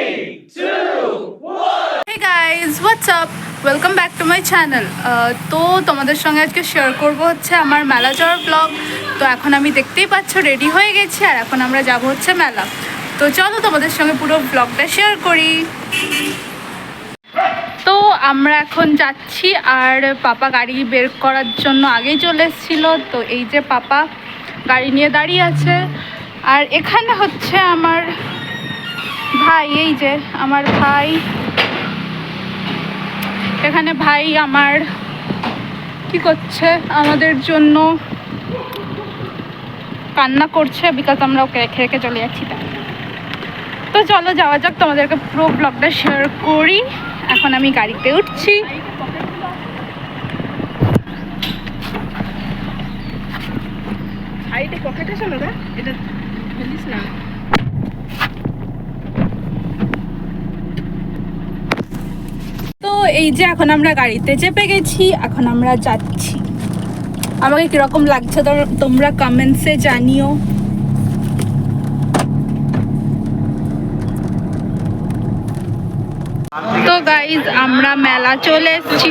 Hey guys, what's up? Welcome back to my channel. তো তোমাদের সঙ্গে আজকে শেয়ার করব হচ্ছে আমার মেলা যাওয়ার ব্লগ। তো এখন আমি দেখতেই পাচ্ছ রেডি হয়ে গেছি আর এখন আমরা যাব হচ্ছে মেলা। তো চলো তোমাদের সঙ্গে পুরো ব্লগটা শেয়ার করি। তো আমরা এখন যাচ্ছি আর পাপা গাড়ি বের করার জন্য আগেই চলে এসেছিলো। তো এই যে পাপা গাড়ি নিয়ে দাঁড়িয়ে আছে আর এখানে হচ্ছে আমার ভাই, এই যে আমার ভাই, এখানে ভাই আমার কি করছে, আমাদের জন্য কান্না করছে বিকজ আমরা ওকে রেখে রেখে চলে যাচ্ছি। তো চলো যাওয়া যাক, তোমাদেরকে পুরো ব্লগটা শেয়ার করি। এখন আমি গাড়িতে উঠছি। তো এই যে এখন আমরা গাড়িতে চেপে গেছি, এখন আমরা যাচ্ছি। আমাকে কিরকম লাগছে তোমরা কমেন্টসে জানিও। তো গাইজ আমরা মেলা চলে এসেছি।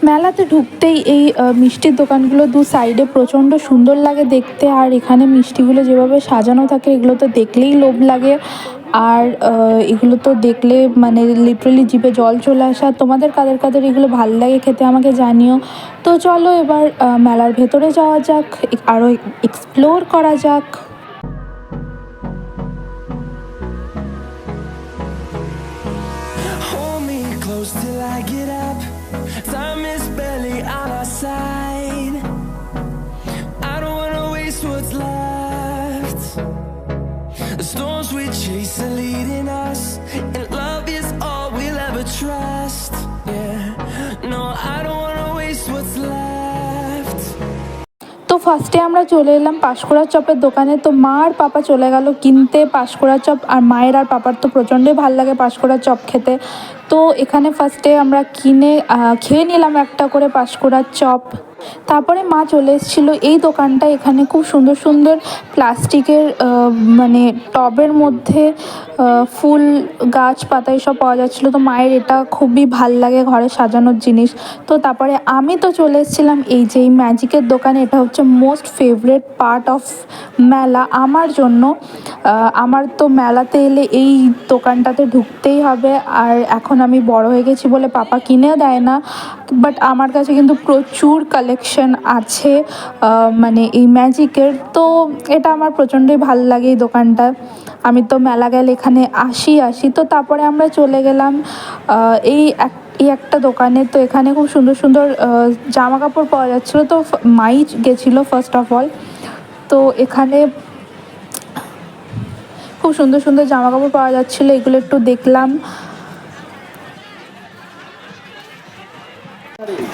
মেলাতে ঢুকতেই এই মিষ্টির দোকানগুলো দু সাইডে প্রচণ্ড সুন্দর লাগে দেখতে, আর এখানে মিষ্টিগুলো যেভাবে সাজানো থাকে এগুলো তো দেখলেই লোভ লাগে। আর এগুলো তো দেখলে মানে লিটারালি জিভে জল চলে আসা। তোমাদের কাদের কাদের এগুলো ভালো লাগে খেতে আমাকে জানিও। তো চলো এবার মেলার ভেতরে যাওয়া যাক, আরও এক্সপ্লোর করা যাক। Till I get up, time is barely on our side. I don't wanna waste what's left. The storms we chase are leading us, and love is all we'll ever trust. Yeah, no, I don't wanna waste what's left. তো ফার্স্টে আমরা চলে এলাম পাঁশকুড়ার চপের দোকানে। তো মা আর পাপা চলে গেল কিনতে পাঁশকুড়ার চপ, আর মায়ের আর পাপার তো প্রচণ্ডই ভালো লাগে পাঁশকুড়ার চপ খেতে। তো এখানে ফার্স্টে আমরা খেয়ে নিলাম একটা করে পাঁশকুড়ার চপ। তারপরে মা চলে এসেছিলো এই দোকানটা। এখানে খুব সুন্দর সুন্দর প্লাস্টিকের মানে টবের মধ্যে ফুল গাছ পাতা এসব পাওয়া যাচ্ছিলো। তো মায়ের এটা খুবই ভাল লাগে ঘরে সাজানোর জিনিস। তো তারপরে আমি তো চলে এসেছিলাম এই যে এই ম্যাজিকের দোকানে। এটা হচ্ছে মোস্ট ফেভারেট পার্ট অফ মেলা আমার জন্য। আমার তো মেলাতে এলে এই দোকানটাতে ঢুকতেই হবে। আর এখন আমি বড় হয়ে গেছি বলে পাপা কিনে দেয় না, বাট আমার কাছে কিন্তু প্রচুর কালেকশন আছে মানে এই ম্যাজিকের। তো এটা আমার প্রচণ্ডই ভালো লাগে এই দোকানটা। আমি তো মেলা গেলে এখানে আসি। তো তারপরে আমরা চলে গেলাম এই একটা দোকানে। তো এখানে খুব সুন্দর সুন্দর জামা কাপড় পাওয়া যাচ্ছিলো। তো মাই গেছিলো ফার্স্ট অফ অল। তো এখানে খুব সুন্দর সুন্দর জামা কাপড় পাওয়া যাচ্ছিলো, এগুলো একটু দেখলাম।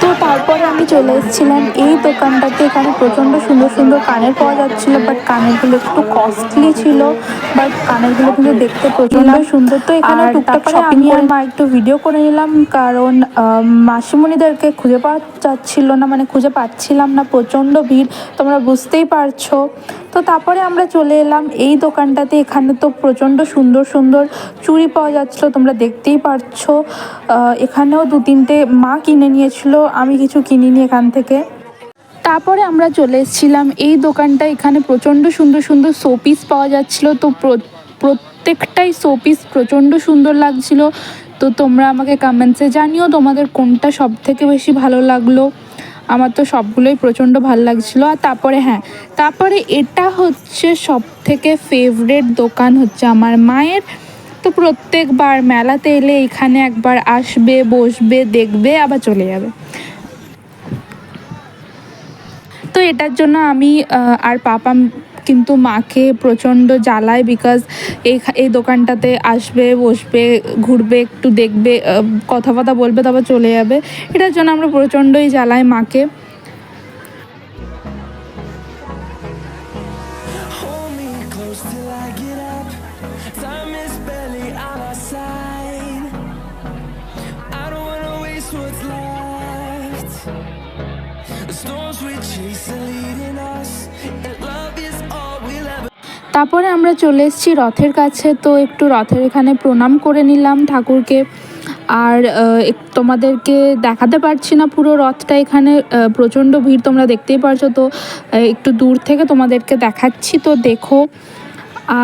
তো তারপরে আমি চলে এসেছিলাম এই দোকানটাতে। এখানে প্রচণ্ড সুন্দর সুন্দর কানের পাওয়া যাচ্ছিলো, বাট কানেরগুলো একটু কস্টলি ছিল, বাট কানেরগুলো কিন্তু দেখতে প্রচণ্ড সুন্দর। তো এখানে টুকটাক আমি আর মা একটু ভিডিও করে নিলাম, কারণ মাসিমণিদেরকে খুঁজে পাওয়া যাচ্ছিলো না, মানে খুঁজে পাচ্ছিলাম না, প্রচণ্ড ভিড়, তোমরা বুঝতেই পারছো। তো তারপরে আমরা চলে এলাম এই দোকানটাতে। এখানে তো প্রচণ্ড সুন্দর সুন্দর চুড়ি পাওয়া যাচ্ছিলো, তোমরা দেখতেই পারছো। এখানেও দু তিনটে মা কিনে নিয়েছিল, আমি কিছু কিনিনি এখান থেকে। তারপরে আমরা চলে এসেছিলাম এই দোকানটা। এখানে প্রচণ্ড সুন্দর সুন্দর শোপিস পাওয়া যাচ্ছিলো। তো প্রত্যেকটাই শোপিস প্রচণ্ড সুন্দর লাগছিলো। তো তোমরা আমাকে কমেন্টসে জানিও তোমাদের কোনটা সব থেকে বেশি ভালো লাগলো। আমার তো সবগুলোই প্রচণ্ড ভালো লাগছিলো। আর তারপরে এটা হচ্ছে সব থেকে ফেভারেট দোকান হচ্ছে আমার মায়ের। তো প্রত্যেকবার মেলাতে এলে এখানে একবার আসবে, বসবে, দেখবে, আবার চলে যাবে। তো এটার জন্য আমি আর পাপা কিন্তু মাকে প্রচণ্ড জ্বালায়, বিকজ এই দোকানটাতে আসবে, বসবে, ঘুরবে, একটু দেখবে, কথা বলবে, তারপর চলে যাবে। এটার জন্য আমরা প্রচণ্ডই জ্বালাই মাকে। তারপরে আমরা চলে এসেছি রথের কাছে, তো একটু রথের এখানে প্রণাম করে নিলাম ঠাকুরকে। আর তোমাদেরকে দেখাতে পারছি না পুরো রথটা, এখানে প্রচণ্ড ভিড় তোমরা দেখতেই পারছো, তো একটু দূর থেকে তোমাদেরকে দেখাচ্ছি, তো দেখো।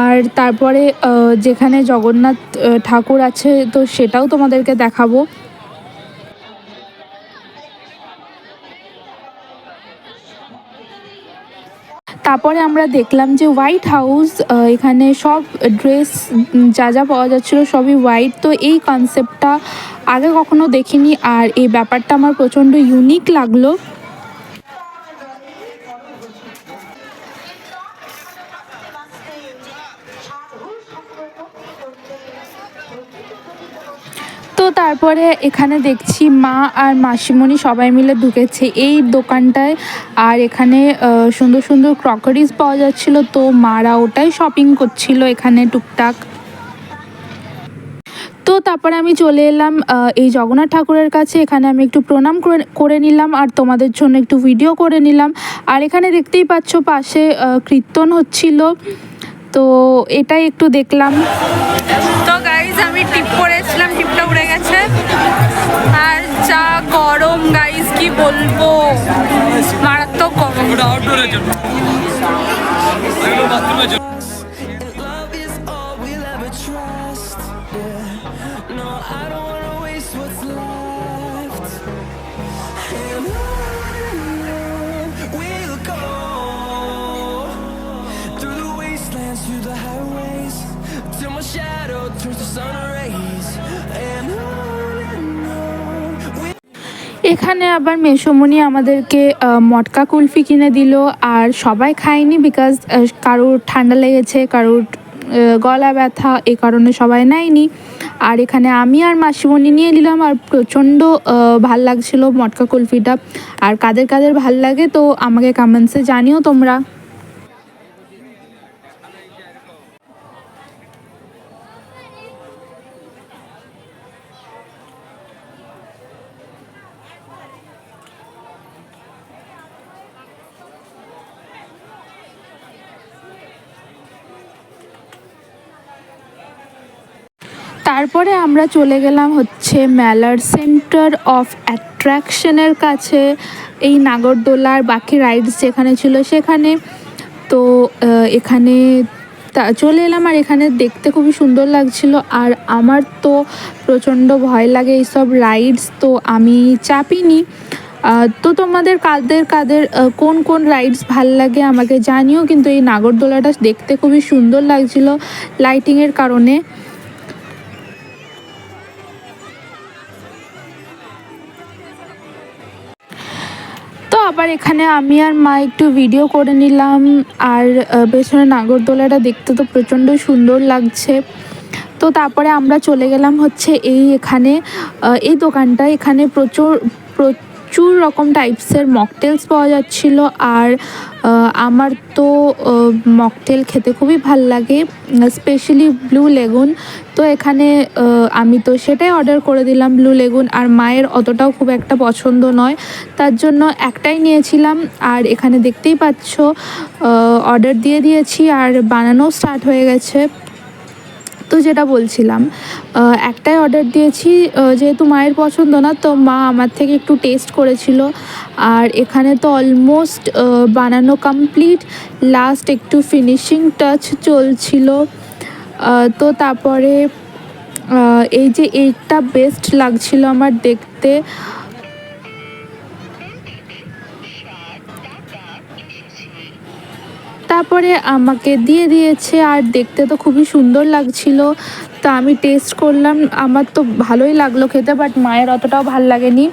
আর তারপরে যেখানে জগন্নাথ ঠাকুর আছে তো সেটাও তোমাদেরকে দেখাবো। তারপরে আমরা দেখলাম যে হোয়াইট হাউস, এখানে সব ড্রেস যা যা পাওয়া যাচ্ছিলো সবই হোয়াইট, তো এই কনসেপ্টটা আগে কখনো দেখিনি আর এই ব্যাপারটা আমার প্রচণ্ড ইউনিক লাগলো। তো তারপরে এখানে দেখছি মা আর মাসিমণি সবাই মিলে ঢুকেছে এই দোকানটায়, আর এখানে সুন্দর সুন্দর ক্রকারিজ পাওয়া যাচ্ছিলো, তো মারা ওটাই শপিং করছিল এখানে টুকটাক। তো তারপরে আমি চলে এলাম এই জগন্নাথ ঠাকুরের কাছে, এখানে আমি একটু প্রণাম করে নিলাম আর তোমাদের জন্য একটু ভিডিও করে নিলাম। আর এখানে দেখতেই পাচ্ছ পাশে কীর্তন হচ্ছিল, তো এটাই একটু দেখলাম। তো গাইজ আমি টিপ পরেছিলাম, টিপটা উড়ে গেছে। আর যা গরম গাইজ, কি বলবো, মারাত্মক গরম। And love is all we'll ever trust. Yeah. No, I don't wanna waste what's left. And on we'll go through the wastelands, through the highways, till my shadow turns to sun rays. And on we'll এখানে আবার মেসোমণি আমাদেরকে মটকা কুলফি কিনে দিল, আর সবাই খায়নি because কারোর ঠান্ডা লেগেছে, কারোর গলা ব্যথা, এই কারণে সবাই নেয়নি। আর এখানে আমি আর মাসিমণি নিয়ে নিলাম, আর প্রচণ্ড ভাল লাগছিল মটকা কুলফিটা। আর কাদের কাদের ভাল লাগে তো আমাকে কমেন্টসে জানিও তোমরা। তারপরে আমরা চলে গেলাম হচ্ছে মেলার সেন্টার অফ অ্যাট্রাকশনের কাছে, এই নাগরদোলার বাকি রাইডস যেখানে ছিল সেখানে। তো এখানে চলে এলাম, আর এখানে দেখতে খুবই সুন্দর লাগছিল। আর আমার তো প্রচণ্ড ভয় লাগে এইসব রাইডস, তো আমি চাপিনি। তো তোমাদের কাদের কাদের কোন কোন রাইডস ভাল লাগে আমাকে জানিও, কিন্তু এই নাগরদোলাটা দেখতে খুবই সুন্দর লাগছিল লাইটিংয়ের কারণে। তো আবার এখানে আমি আর মা একটু ভিডিও করে নিলাম, আর পেছনে নাগরদোলাটা দেখতে তো প্রচণ্ড সুন্দর লাগছে। তো তারপরে আমরা চলে গেলাম হচ্ছে এখানে এই দোকানটা, এখানে প্রচুর রকম টাইপসের মকটেলস পাওয়া যাচ্ছিল। আর আমার তো মকটেল খেতে খুবই ভাল লাগে, স্পেশালি ব্লু লেগুন। তো এখানে আমি তো সেটাই অর্ডার করে দিলাম, ব্লু লেগুন। আর মায়ের অতটাও খুব একটা পছন্দ নয়, তার জন্য একটাই নিয়েছিলাম। আর এখানে দেখতেই পাচ্ছ অর্ডার দিয়ে দিয়েছি, আর বানানো স্টার্ট হয়ে গেছে। তো যেটা বলছিলাম, একটাই অর্ডার দিয়েছি যেহেতু মায়ের পছন্দ না, তো মা আমার থেকে একটু টেস্ট করেছিল। আর এখানে তো অলমোস্ট বানানো কমপ্লিট, লাস্ট একটু ফিনিশিং টাচ চলছিল। তো তারপরে এই যে এইটা বেস্ট লাগছিল আমার দেখতে। তারপরে আমাকে দিয়ে দিয়েছে, আর দেখতে তো খুবই সুন্দর লাগছিল। তা আমি টেস্ট করলাম, আমার তো ভালোই লাগলো খেতে, বাট মায়ের অতটাও ভাল লাগেনি।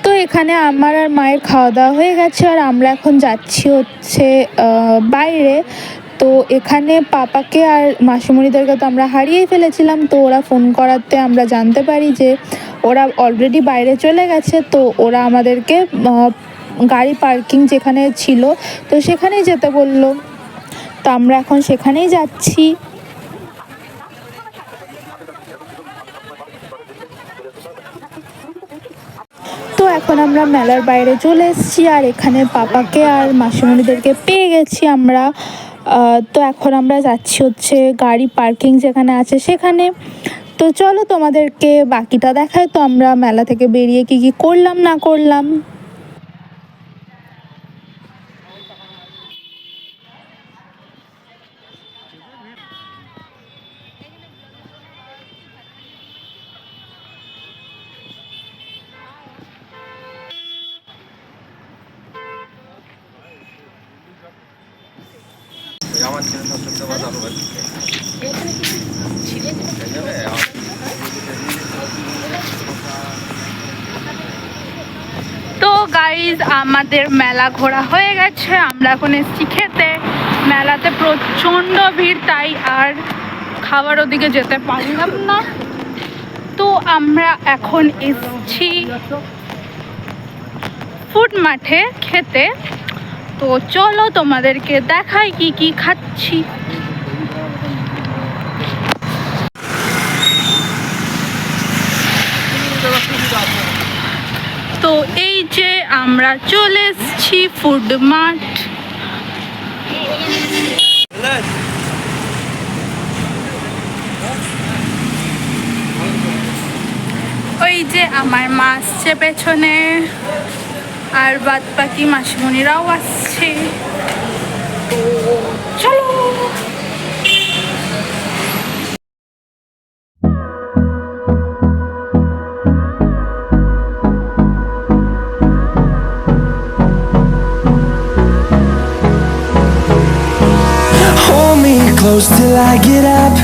তো এখানে আমার আর মায়ের খাওয়া দাওয়া হয়ে গেছে, আর আমরা এখন যাচ্ছি হচ্ছে বাইরে। তো এখানে পাপাকে আর মাসিমণিদেরকে তো আমরা হারিয়েই ফেলেছিলাম, তো ওরা ফোন করাতে আমরা জানতে পারি যে ওরা অলরেডি বাইরে চলে গেছে। তো ওরা আমাদেরকে গাড়ি পার্কিং যেখানে ছিল তো সেখানেই যেতে বললো। তো আমরা এখন সেখানেই যাচ্ছি। তো এখন আমরা মেলার বাইরে চলে এসেছি আর এখানে পাপাকে আর মাসিমণিদেরকে পেয়ে গেছি আমরা। তো এখন আমরা যাচ্ছি হচ্ছে গাড়ি পার্কিং যেখানে আছে সেখানে। তো চলো তোমাদেরকে বাকিটা দেখায়। তো আমরা মেলা থেকে বেরিয়ে কি কি করলাম না করলাম। তো গাইজ আমাদের মেলা ঘোরা হয়ে গেছে, আমরা এখন এসেছি খেতে। মেলাতে প্রচণ্ড ভিড়, তাই আর খাবার ওদিকে যেতে পারলাম না। তো আমরা এখন এসেছি ফুড মাঠে খেতে। তো চলো তোমাদেরকে দেখাই কি কি খাচ্ছি। তো এই যে আমরা চলে এসেছি ফুড মাঠ। ওই যে আমার মা আসছে পেছনে, আর বাদ বাকি মাসিমণিরাও আসছে। তো চলো। Hold me close till I get up.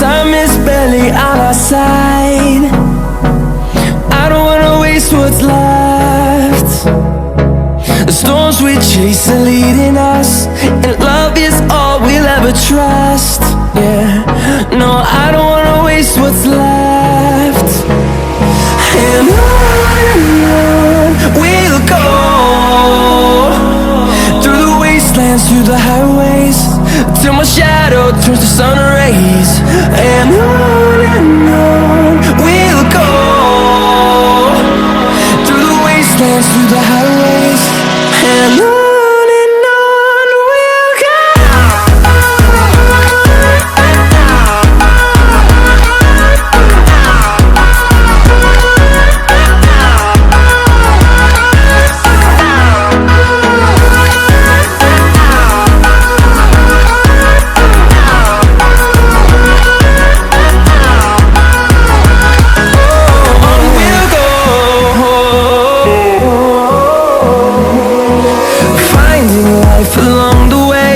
Time is barely on our side. I don't wanna waste what's left. The storms we chase are leading us, and love is all we'll ever trust. Yeah, no, I don't wanna waste what's left. And on we'll go, through the wastelands, through the highways, till my shadow turns to sun rays. And on we'll go, through the wastelands, through the highways. And on we'll go. Along the way,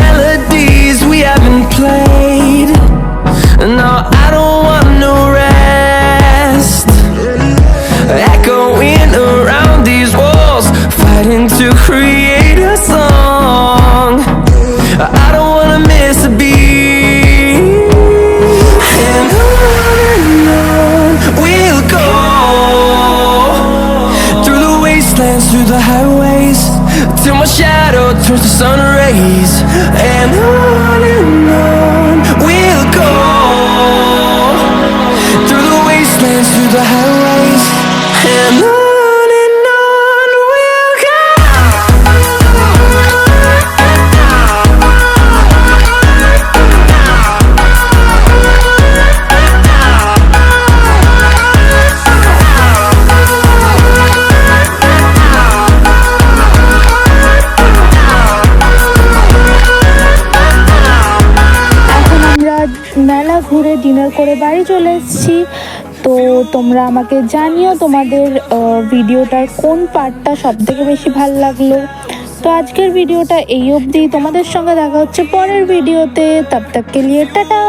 melodies we haven't played. No, I don't want no rest. Echoing around these walls, fighting to create a song. I don't wanna miss a beat. And on we'll go, through the wastelands, through the highways, till my shadow turns to sun rays. And on we'll go, through the wastelands, through the highways. And on we'll go. মেলা ঘুরে dinner করে বাড়ি চলে এসেছি। তো তোমরা আমাকে জানিও তোমাদের ভিডিওটার কোন পার্টটা সবথেকে বেশি ভালো লাগলো। তো আজকের ভিডিওটা এই অবধি, তোমাদের সঙ্গে দেখা হচ্ছে পরের ভিডিওতে। তব তক কে লিয়ে টাটা।